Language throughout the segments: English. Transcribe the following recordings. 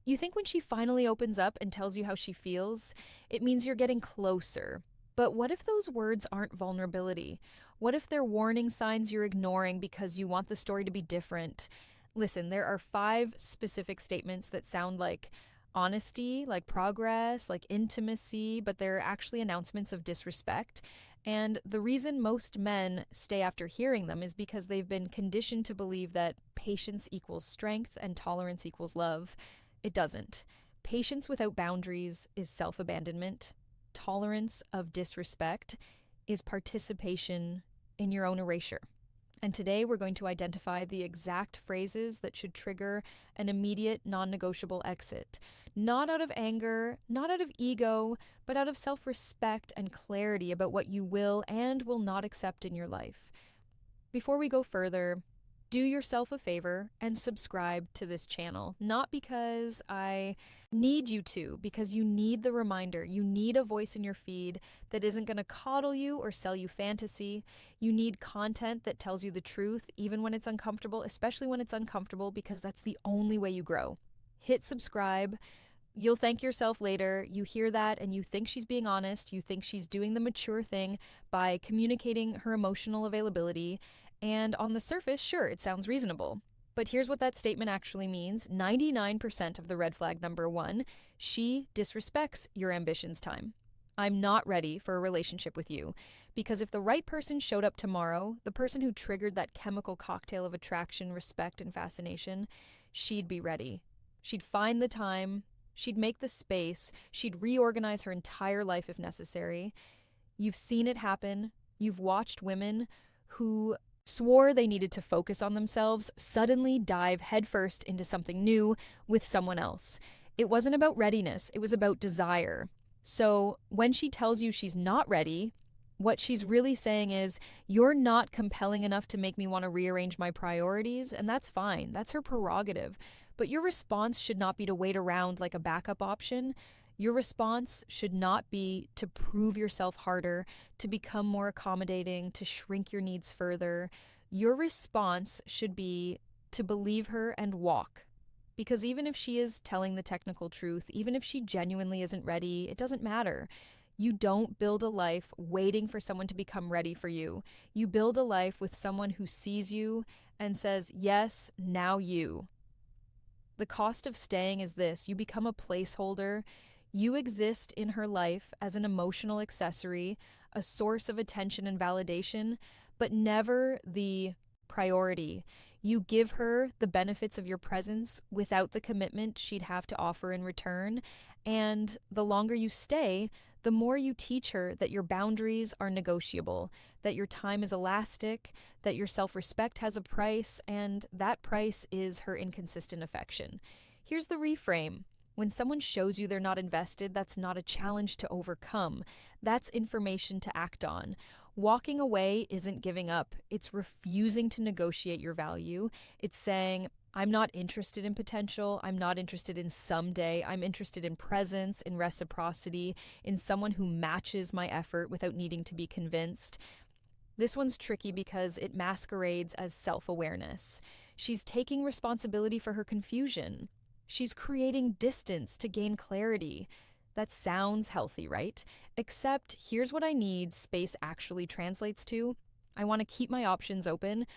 You think when she finally opens up and tells you how she feels, it means you're getting closer. But what if those words aren't vulnerability? What if they're warning signs you're ignoring because you want the story to be different? Listen, there are 5 specific statements that sound like honesty, like progress, like intimacy, but they're actually announcements of disrespect. And the reason most men stay after hearing them is because they've been conditioned to believe that patience equals strength and tolerance equals love. It doesn't. Patience without boundaries is self abandonment. Tolerance of disrespect is participation in your own erasure. And today we're going to identify the exact phrases that should trigger an immediate, non negotiable exit. Not out of anger, not out of ego, but out of self respect and clarity about what you will and will not accept in your life. Before we go further, do yourself a favor and subscribe to this channel. Not because I need you to, because you need the reminder. You need a voice in your feed that isn't going to coddle you or sell you fantasy. You need content that tells you the truth, even when it's uncomfortable, especially when it's uncomfortable, because that's the only way you grow. Hit subscribe. You'll thank yourself later. You hear that and you think she's being honest. You think she's doing the mature thing by communicating her emotional availability. And on the surface, sure, it sounds reasonable. But here's what that statement actually means 99% of the red flag number 1, she disrespects your ambitions time. I'm not ready for a relationship with you. Because if the right person showed up tomorrow, the person who triggered that chemical cocktail of attraction, respect, and fascination, she'd be ready. She'd find the time, she'd make the space, she'd reorganize her entire life if necessary. You've seen it happen. You've watched women who swore they needed to focus on themselves suddenly dive headfirst into something new with someone else. It wasn't about readiness, it was about desire. So when she tells you she's not ready, what she's really saying is, you're not compelling enough to make me want to rearrange my priorities, and that's fine. That's her prerogative. But your response should not be to wait around like a backup option. Your response should not be to prove yourself harder, to become more accommodating, to shrink your needs further. Your response should be to believe her and walk. Because even if she is telling the technical truth, even if she genuinely isn't ready, it doesn't matter. You don't build a life waiting for someone to become ready for you. You build a life with someone who sees you and says, yes, now you. The cost of staying is this: you become a placeholder. You exist in her life as an emotional accessory, a source of attention and validation, but never the priority. You give her the benefits of your presence without the commitment she'd have to offer in return. And the longer you stay, the more you teach her that your boundaries are negotiable, that your time is elastic, that your self respect has a price, and that price is her inconsistent affection. Here's the reframe. When someone shows you they're not invested, that's not a challenge to overcome. That's information to act on. Walking away isn't giving up. It's refusing to negotiate your value. It's saying, I'm not interested in potential. I'm not interested in someday. I'm interested in presence, in reciprocity, in someone who matches my effort without needing to be convinced. This one's tricky because it masquerades as self-awareness. She's taking responsibility for her confusion. She's creating distance to gain clarity. That sounds healthy, right? Except here's what I need space actually translates to. I want to keep my options open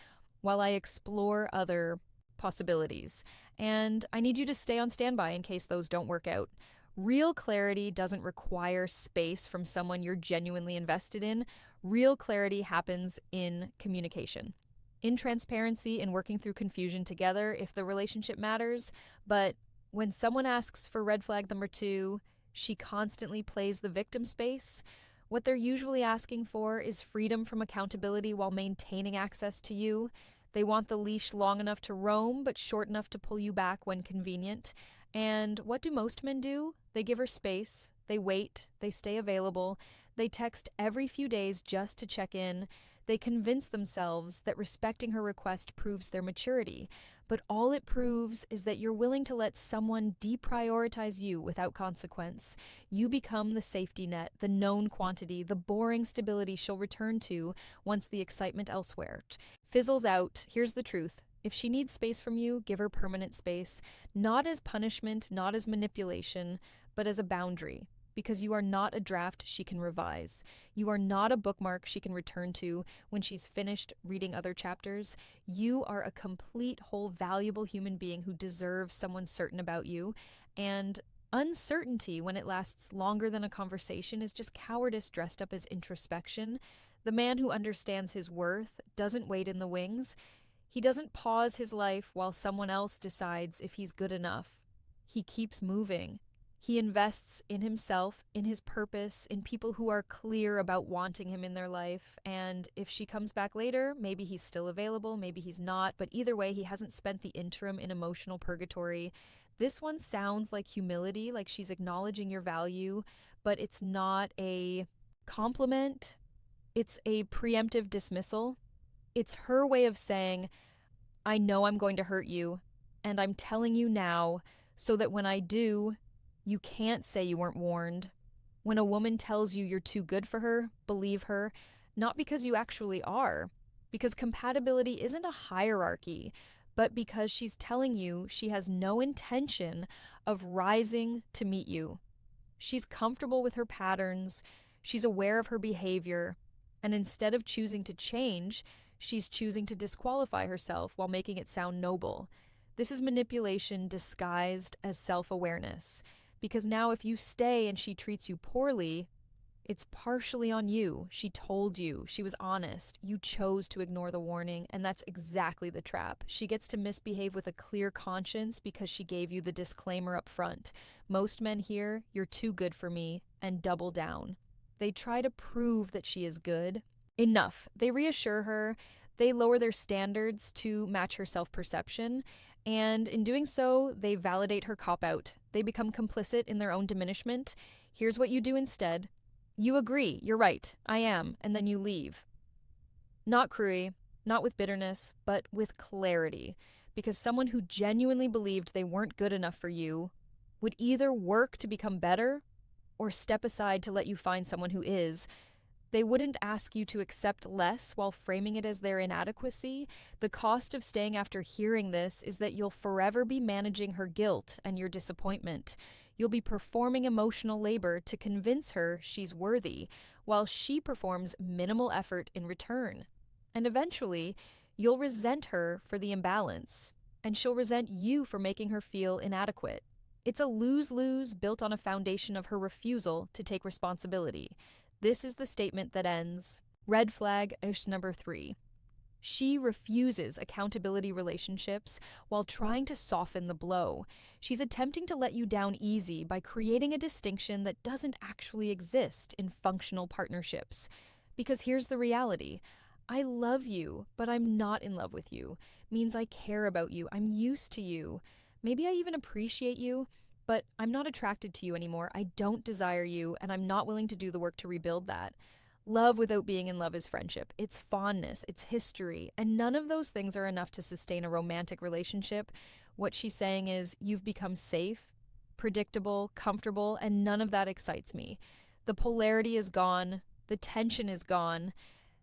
while I explore other possibilities. And I need you to stay on standby in case those don't work out. Real clarity doesn't require space from someone you're genuinely invested in. Real clarity happens in communication, in transparency, in working through confusion together if the relationship matters. But when someone asks for red flag number 2, she constantly plays the victim space. What they're usually asking for is freedom from accountability while maintaining access to you. They want the leash long enough to roam, but short enough to pull you back when convenient. And what do most men do? They give her space, they wait, they stay available, they text every few days just to check in. They convince themselves that respecting her request proves their maturity, but all it proves is that you're willing to let someone deprioritize you without consequence. You become the safety net, the known quantity, the boring stability she'll return to once the excitement elsewhere fizzles out. Here's the truth. If she needs space from you, give her permanent space, not as punishment, not as manipulation, but as a boundary. Because you are not a draft she can revise. You are not a bookmark she can return to when she's finished reading other chapters. You are a complete, whole, valuable human being who deserves someone certain about you. And uncertainty, when it lasts longer than a conversation, is just cowardice dressed up as introspection. The man who understands his worth doesn't wait in the wings. He doesn't pause his life while someone else decides if he's good enough. He keeps moving. He invests in himself, in his purpose, in people who are clear about wanting him in their life. And if she comes back later, maybe he's still available, maybe he's not. But either way, he hasn't spent the interim in emotional purgatory. This one sounds like humility, like she's acknowledging your value, but it's not a compliment. It's a preemptive dismissal. It's her way of saying, I know I'm going to hurt you, and I'm telling you now so that when I do, you can't say you weren't warned. When a woman tells you you're too good for her, believe her, not because you actually are, because compatibility isn't a hierarchy, but because she's telling you she has no intention of rising to meet you. She's comfortable with her patterns, she's aware of her behavior, and instead of choosing to change, she's choosing to disqualify herself while making it sound noble. This is manipulation disguised as self-awareness. Because now if you stay and she treats you poorly, it's partially on you. She told you. She was honest. You chose to ignore the warning, and that's exactly the trap. She gets to misbehave with a clear conscience because she gave you the disclaimer up front. Most men hear, you're too good for me, and double down. They try to prove that she is good. Enough. They reassure her. They lower their standards to match her self-perception. And in doing so, they validate her cop-out. They become complicit in their own diminishment. Here's what you do instead. You agree, you're right, I am, and then you leave. Not cruelly, not with bitterness, but with clarity. Because someone who genuinely believed they weren't good enough for you would either work to become better or step aside to let you find someone who is. They wouldn't ask you to accept less while framing it as their inadequacy. The cost of staying after hearing this is that you'll forever be managing her guilt and your disappointment. You'll be performing emotional labor to convince her she's worthy, while she performs minimal effort in return. And eventually, you'll resent her for the imbalance, and she'll resent you for making her feel inadequate. It's a lose-lose built on a foundation of her refusal to take responsibility. This is the statement that ends, red flag ish number 3. She refuses accountability relationships while trying to soften the blow. She's attempting to let you down easy by creating a distinction that doesn't actually exist in functional partnerships. Because here's the reality. I love you, but I'm not in love with you. Means I care about you. I'm used to you. Maybe I even appreciate you, but I'm not attracted to you anymore. I don't desire you, and I'm not willing to do the work to rebuild that. Love without being in love is friendship. It's fondness, it's history, and none of those things are enough to sustain a romantic relationship. What she's saying is, you've become safe, predictable, comfortable, and none of that excites me. The polarity is gone, the tension is gone,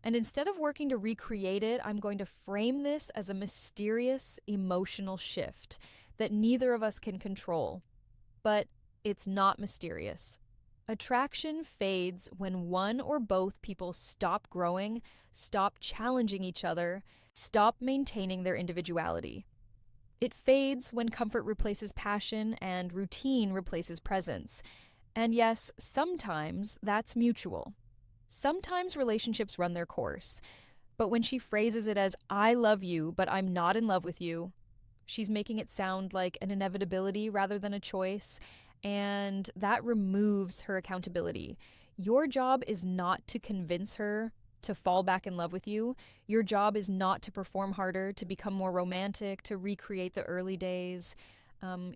and instead of working to recreate it, I'm going to frame this as a mysterious emotional shift that neither of us can control. But it's not mysterious. Attraction fades when one or both people stop growing, stop challenging each other, stop maintaining their individuality. It fades when comfort replaces passion and routine replaces presence. And yes, sometimes that's mutual. Sometimes relationships run their course. But when she phrases it as, I love you, but I'm not in love with you, she's making it sound like an inevitability rather than a choice, and that removes her accountability. Your job is not to convince her to fall back in love with you. Your job is not to perform harder, to become more romantic, to recreate the early days.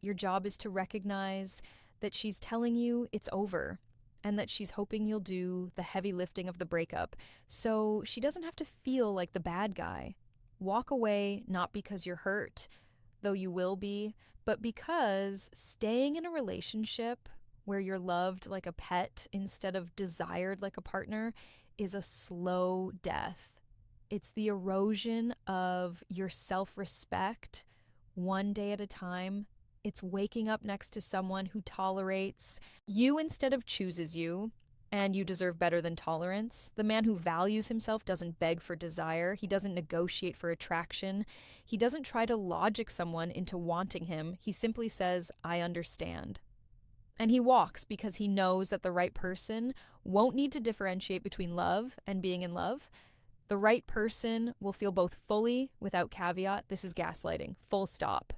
Your job is to recognize that she's telling you it's over and that she's hoping you'll do the heavy lifting of the breakup so she doesn't have to feel like the bad guy. Walk away not because you're hurt, though you will be, but because staying in a relationship where you're loved like a pet instead of desired like a partner is a slow death. It's the erosion of your self-respect one day at a time. It's waking up next to someone who tolerates you instead of chooses you, and you deserve better than tolerance. The man who values himself doesn't beg for desire. He doesn't negotiate for attraction. He doesn't try to logic someone into wanting him. He simply says, I understand. And he walks because he knows that the right person won't need to differentiate between love and being in love. The right person will feel both fully without caveat. This is gaslighting, full stop.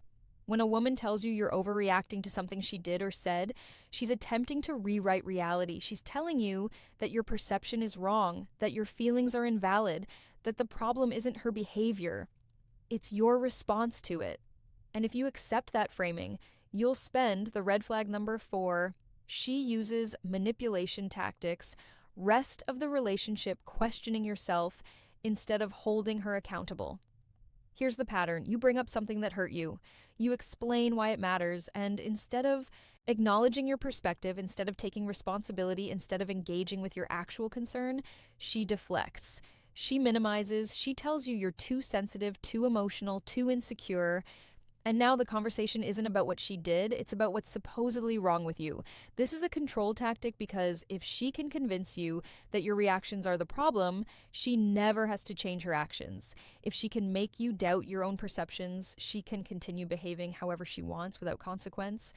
When a woman tells you you're overreacting to something she did or said, she's attempting to rewrite reality. She's telling you that your perception is wrong, that your feelings are invalid, that the problem isn't her behavior. It's your response to it. And if you accept that framing, you'll spend the red flag number 4. She uses manipulation tactics, rest of the relationship questioning yourself instead of holding her accountable. Here's the pattern. You bring up something that hurt you. You explain why it matters, and instead of acknowledging your perspective, instead of taking responsibility, instead of engaging with your actual concern, she deflects. She minimizes. She tells you you're too sensitive, too emotional, too insecure. And now the conversation isn't about what she did, it's about what's supposedly wrong with you. This is a control tactic because if she can convince you that your reactions are the problem, she never has to change her actions. If she can make you doubt your own perceptions, she can continue behaving however she wants without consequence.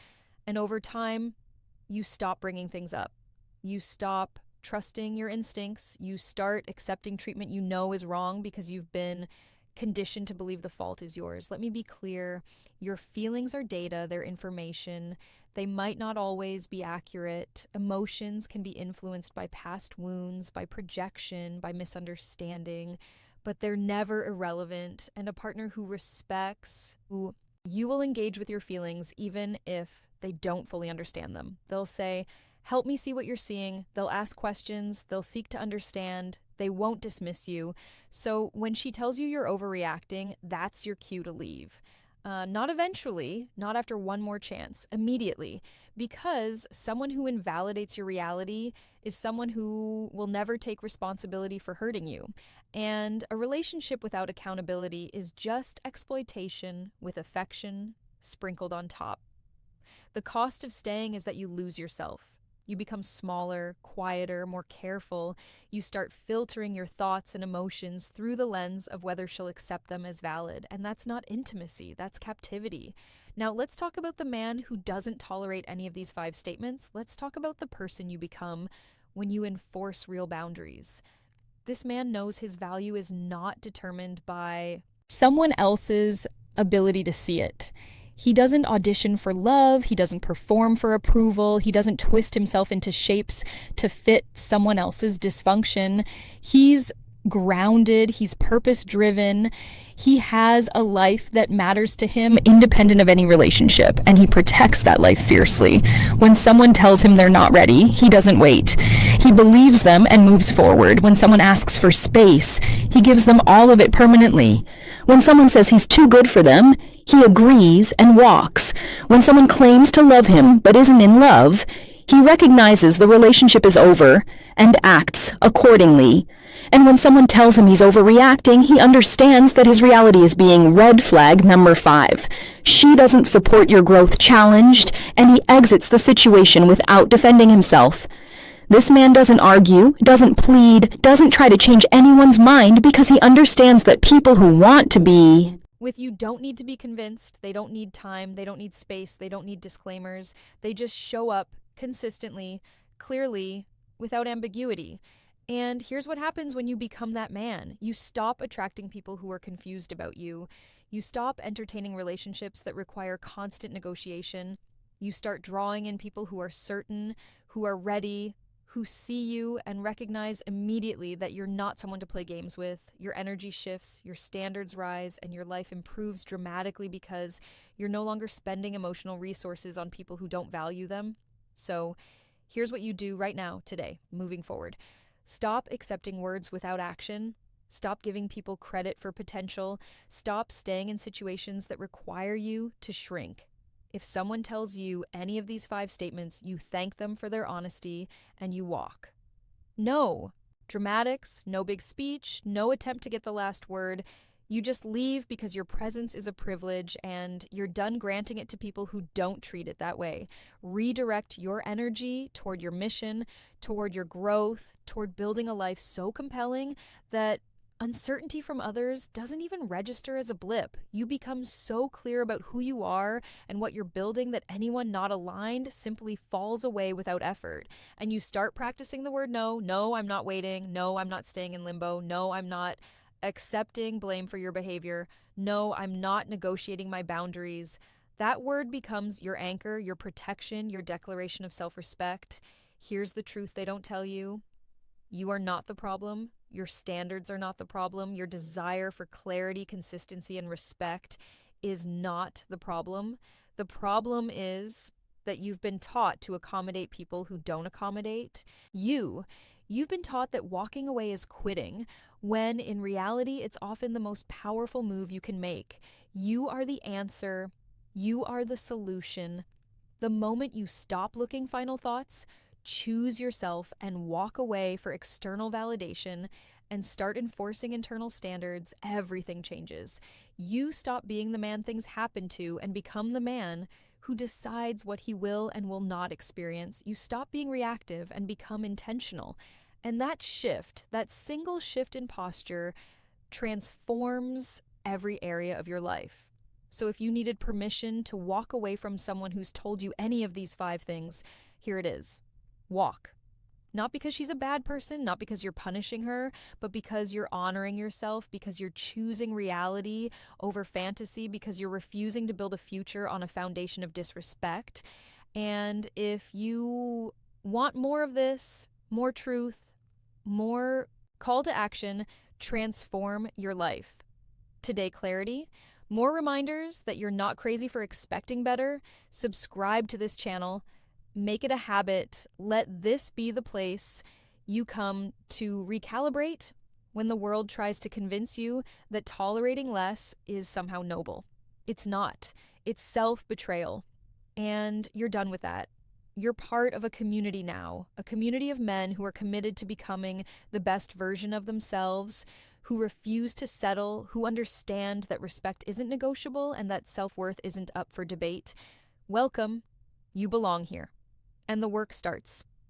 And over time, you stop bringing things up. You stop trusting your instincts. You start accepting treatment you know is wrong because you've been conditioned to believe the fault is yours. Let me be clear. Your feelings are data, they're information. They might not always be accurate. Emotions can be influenced by past wounds, by projection, by misunderstanding, but they're never irrelevant. And a partner who respects, who you will engage with your feelings even if they don't fully understand them. They'll say, help me see what you're seeing. They'll ask questions. They'll seek to understand. They won't dismiss you. So when she tells you you're overreacting, that's your cue to leave. Not eventually, not after one more chance, immediately. Because someone who invalidates your reality is someone who will never take responsibility for hurting you. And a relationship without accountability is just exploitation with affection sprinkled on top. The cost of staying is that you lose yourself. You become smaller, quieter, more careful. You start filtering your thoughts and emotions through the lens of whether she'll accept them as valid. And that's not intimacy, that's captivity. Now, let's talk about the man who doesn't tolerate any of these 5 statements. Let's talk about the person you become when you enforce real boundaries. This man knows his value is not determined by someone else's ability to see it. He doesn't audition for love, he doesn't perform for approval, he doesn't twist himself into shapes to fit someone else's dysfunction. He's grounded, he's purpose-driven, he has a life that matters to him independent of any relationship, and he protects that life fiercely. When someone tells him they're not ready, he doesn't wait. He believes them and moves forward. When someone asks for space, he gives them all of it permanently. When someone says he's too good for them, he agrees and walks. When someone claims to love him but isn't in love, he recognizes the relationship is over and acts accordingly. And when someone tells him he's overreacting, he understands that his reality is being red flag number 5. She doesn't support your growth challenged, and he exits the situation without defending himself. This man doesn't argue, doesn't plead, doesn't try to change anyone's mind because he understands that people who want to be with you don't need to be convinced. They don't need time. They don't need space. They don't need disclaimers. They just show up consistently, clearly, without ambiguity. And here's what happens when you become that man. You stop attracting people who are confused about you. You stop entertaining relationships that require constant negotiation. You start drawing in people who are certain, who are ready, who see you and recognize immediately that you're not someone to play games with. Your energy shifts, your standards rise, and your life improves dramatically because you're no longer spending emotional resources on people who don't value them. So here's what you do right now, today, moving forward. Stop accepting words without action. Stop giving people credit for potential. Stop staying in situations that require you to shrink. If someone tells you any of these 5 statements, you thank them for their honesty and you walk. No, Dramatics, no big speech, no attempt to get the last word. You just leave because your presence is a privilege and you're done granting it to people who don't treat it that way. Redirect your energy toward your mission, toward your growth, toward building a life so compelling that uncertainty from others doesn't even register as a blip. You become so clear about who you are and what you're building that anyone not aligned simply falls away without effort. And you start practicing the word no. No, I'm not waiting. No, I'm not staying in limbo. No, I'm not accepting blame for your behavior. No, I'm not negotiating my boundaries. That word becomes your anchor, your protection, your declaration of self respect. Here's the truth they don't tell you: you are not the problem. Your standards are not the problem. Your desire for clarity, consistency, and respect is not the problem. The problem is that you've been taught to accommodate people who don't accommodate you. You've been taught that walking away is quitting, when in reality, it's often the most powerful move you can make. You are the answer. You are the solution. The moment you stop looking final thoughts, choose yourself and walk away for external validation and start enforcing internal standards, everything changes. You stop being the man things happen to and become the man who decides what he will and will not experience. You stop being reactive and become intentional. And that shift, that single shift in posture, transforms every area of your life. So if you needed permission to walk away from someone who's told you any of these 5 things, here it is. Walk. Not because she's a bad person, not because you're punishing her, but because you're honoring yourself, because you're choosing reality over fantasy, because you're refusing to build a future on a foundation of disrespect. And if you want more of this, more truth, more call to action, transform your life. Today, clarity. More reminders that you're not crazy for expecting better. Subscribe to this channel. Make it a habit. Let this be the place you come to recalibrate when the world tries to convince you that tolerating less is somehow noble. It's not. It's self-betrayal. And you're done with that. You're part of a community now, a community of men who are committed to becoming the best version of themselves, who refuse to settle, who understand that respect isn't negotiable and that self-worth isn't up for debate. Welcome. You belong here. And the work starts